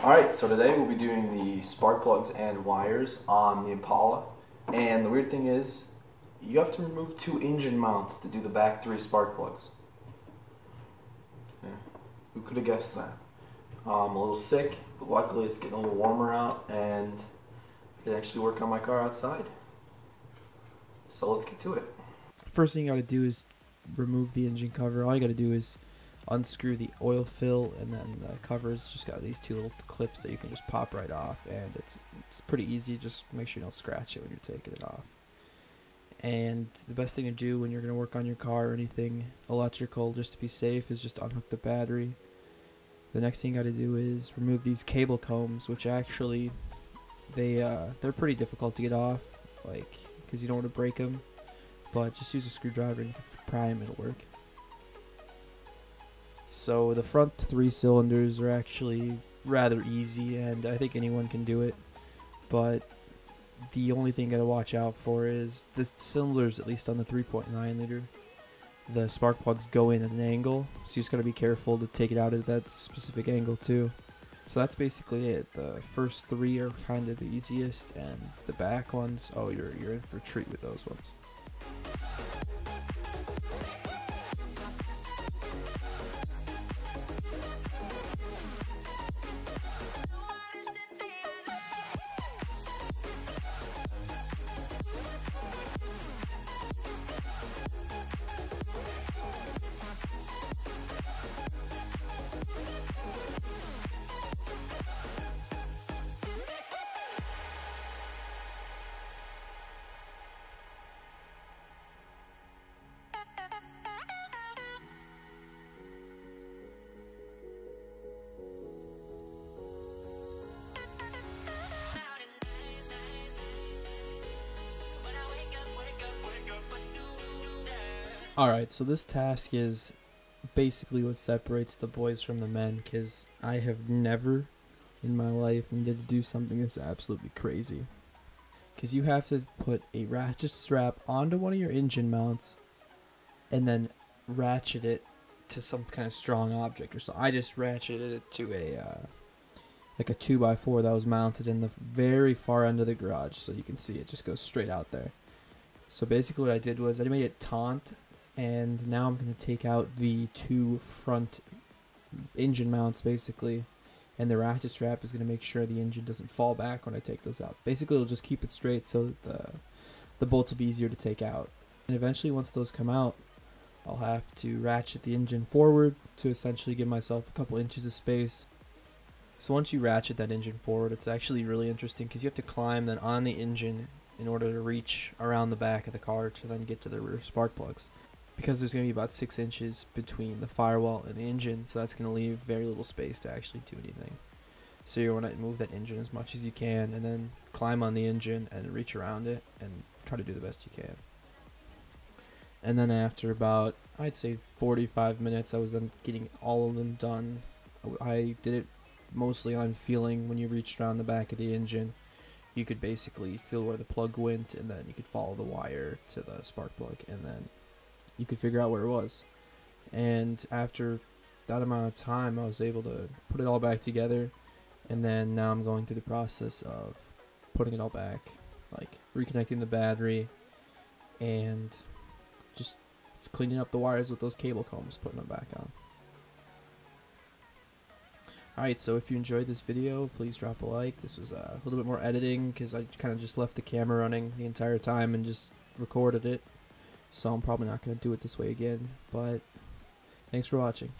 Alright, so today we'll be doing the spark plugs and wires on the Impala. And the weird thing is, you have to remove 2 engine mounts to do the back 3 spark plugs. Yeah, who could have guessed that? I'm a little sick, but luckily it's getting a little warmer out and I can actually work on my car outside. So let's get to it. First thing you got to do is remove the engine cover. All you got to do is unscrew the oil fill, and then the cover's just got these 2 little clips that you can just pop right off, and it's pretty easy. Just make sure you don't scratch it when you're taking it off. And the best thing to do when you're going to work on your car or anything electrical, just to be safe, is just unhook the battery. The next thing you got to do is remove these cable combs, which actually they're pretty difficult to get off, like, because you don't want to break them, but just use a screwdriver and pry them, it'll work. So the front 3 cylinders are actually rather easy, and I think anyone can do it, but the only thing you gotta watch out for is the cylinders, at least on the 3.9 liter. The spark plugs go in at an angle, so you just gotta be careful to take it out at that specific angle too. So that's basically it. The first 3 are kind of the easiest, and the back ones, oh, you're in for a treat with those ones. Alright, so this task is basically what separates the boys from the men, because I have never in my life needed to do something that's absolutely crazy. Because you have to put a ratchet strap onto one of your engine mounts and then ratchet it to some kind of strong object or so. I just ratcheted it to like a 2x4 that was mounted in the very far end of the garage, so you can see it just goes straight out there. So basically what I did was I made it taunt, and now I'm going to take out the 2 front engine mounts basically, and the ratchet strap is going to make sure the engine doesn't fall back when I take those out. Basically it'll just keep it straight so that the bolts will be easier to take out. And eventually once those come out, I'll have to ratchet the engine forward to essentially give myself a couple inches of space. So once you ratchet that engine forward, it's actually really interesting because you have to climb then on the engine in order to reach around the back of the car to then get to the rear spark plugs. Because there's going to be about 6 inches between the firewall and the engine, so that's going to leave very little space to actually do anything. So you want to move that engine as much as you can, and then climb on the engine and reach around it and try to do the best you can. And then after about, I'd say 45 minutes, I was then getting all of them done. I did it mostly on feeling. When you reached around the back of the engine, you could basically feel where the plug went, and then you could follow the wire to the spark plug, and then you could figure out where it was. And after that amount of time, I was able to put it all back together, and then now I'm going through the process of putting it all back, like reconnecting the battery and just cleaning up the wires with those cable combs, putting them back on. Alright, so if you enjoyed this video, please drop a like. This was a little bit more editing because I kind of just left the camera running the entire time and just recorded it. So I'm probably not going to do it this way again, but thanks for watching.